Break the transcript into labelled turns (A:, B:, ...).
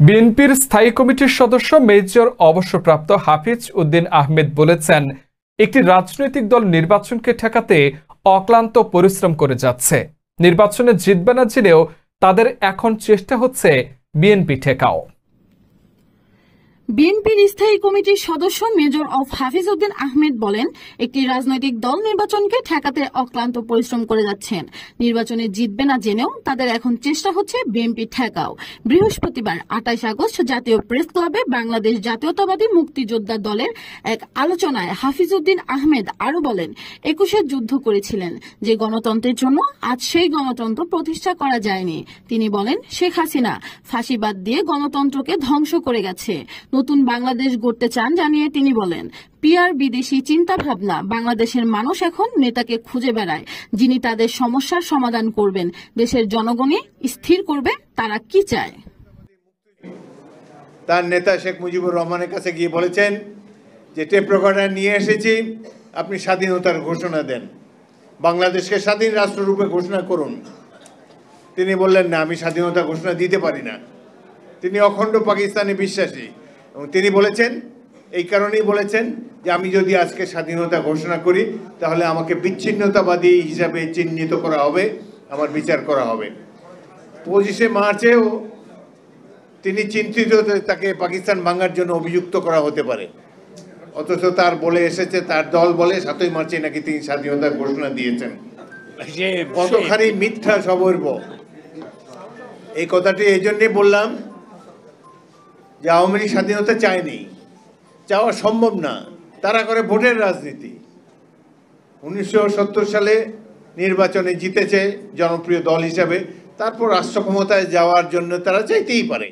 A: বিএনপির স্থায়ী কমিটির সদস্য মেজর অবসরপ্রাপ্ত হাফিজ উদ্দিন আহমেদ বলেছেন, একটি রাজনৈতিক দল নির্বাচনকে ঠেকাতে অক্লান্ত পরিশ্রম করে যাচ্ছে। নির্বাচনে জিতবে না জেনেও তাদের এখন চেষ্টা হচ্ছে বিএনপি ঠেকাও।
B: বিএনপির স্থায়ী কমিটির সদস্য মেজর অব হাফিজ উদ্দিন আহমেদ বলেন, একটি রাজনৈতিক দল নির্বাচনকে ঠেকাতে অক্লান্ত পরিশ্রম করে যাচ্ছেন। নির্বাচনে জিতবে না জেনেও তাদের এখন চেষ্টা হচ্ছে বিএনপি ঠেকাও। বৃহস্পতিবার 28 আগস্ট জাতীয় প্রেস ক্লাবে বাংলাদেশ জাতীয়তাবাদী মুক্তিযোদ্ধা দলের এক আলোচনায় হাফিজ উদ্দিন আহমেদ আরো বলেন, 21-এ যুদ্ধ করেছিলেন যে গণতন্ত্রের জন্য, আজ সেই গণতন্ত্র প্রতিষ্ঠা করা যায়নি। তিনি বলেন, শেখ হাসিনা ফাঁসিবাদ দিয়ে গণতন্ত্রকে ধ্বংস করে গেছে। নতুন বাংলাদেশ গড়তে চান জানিয়ে তিনি বলেন, পিআর বিদেশি চিন্তা ভাবনা। বাংলাদেশের মানুষ এখন নেতাকে খুঁজে বেড়ায় যিনি তাদের সমস্যার সমাধান করবেন। দেশের জনগণই স্থির করবে তারা কি চায়।
C: তার নেতা শেখ মুজিবুর রহমানের কাছে গিয়ে বলেছেন যে টেপ রেকর্ডার নিয়ে এসেছি, আপনি স্বাধীনতার ঘোষণা দেন, বাংলাদেশকে স্বাধীন রাষ্ট্ররূপে ঘোষণা করুন। তিনি বললেন, না, আমি স্বাধীনতা ঘোষণা দিতে পারি না। তিনি অখণ্ড পাকিস্তানে বিশ্বাসী এবং তিনি বলেছেন, এই কারণেই বলেছেন যে আমি যদি আজকে স্বাধীনতা ঘোষণা করি তাহলে আমাকে বিচ্ছিন্নতাবাদী হিসাবে চিহ্নিত করা হবে, আমার বিচার করা হবে। 25শে মার্চেও তিনি চিন্তিত তাকে পাকিস্তান ভাঙার জন্য অভিযুক্ত করা হতে পারে, অথচ তার বলে এসেছে, তার দল বলে 7ই মার্চে নাকি তিনি স্বাধীনতার ঘোষণা দিয়েছেন। কতখানি মিথ্যা সবর্ব। এই কথাটি এই জন্যই বললাম যে আওয়ামী লীগ স্বাধীনতা চায়নি, চাওয়া সম্ভব না। তারা করে ভোটের রাজনীতি। 1970 সালে নির্বাচনে জিতেছে জনপ্রিয় দল হিসাবে, তারপর রাষ্ট্র ক্ষমতায় যাওয়ার জন্য তারা চাইতেই পারে।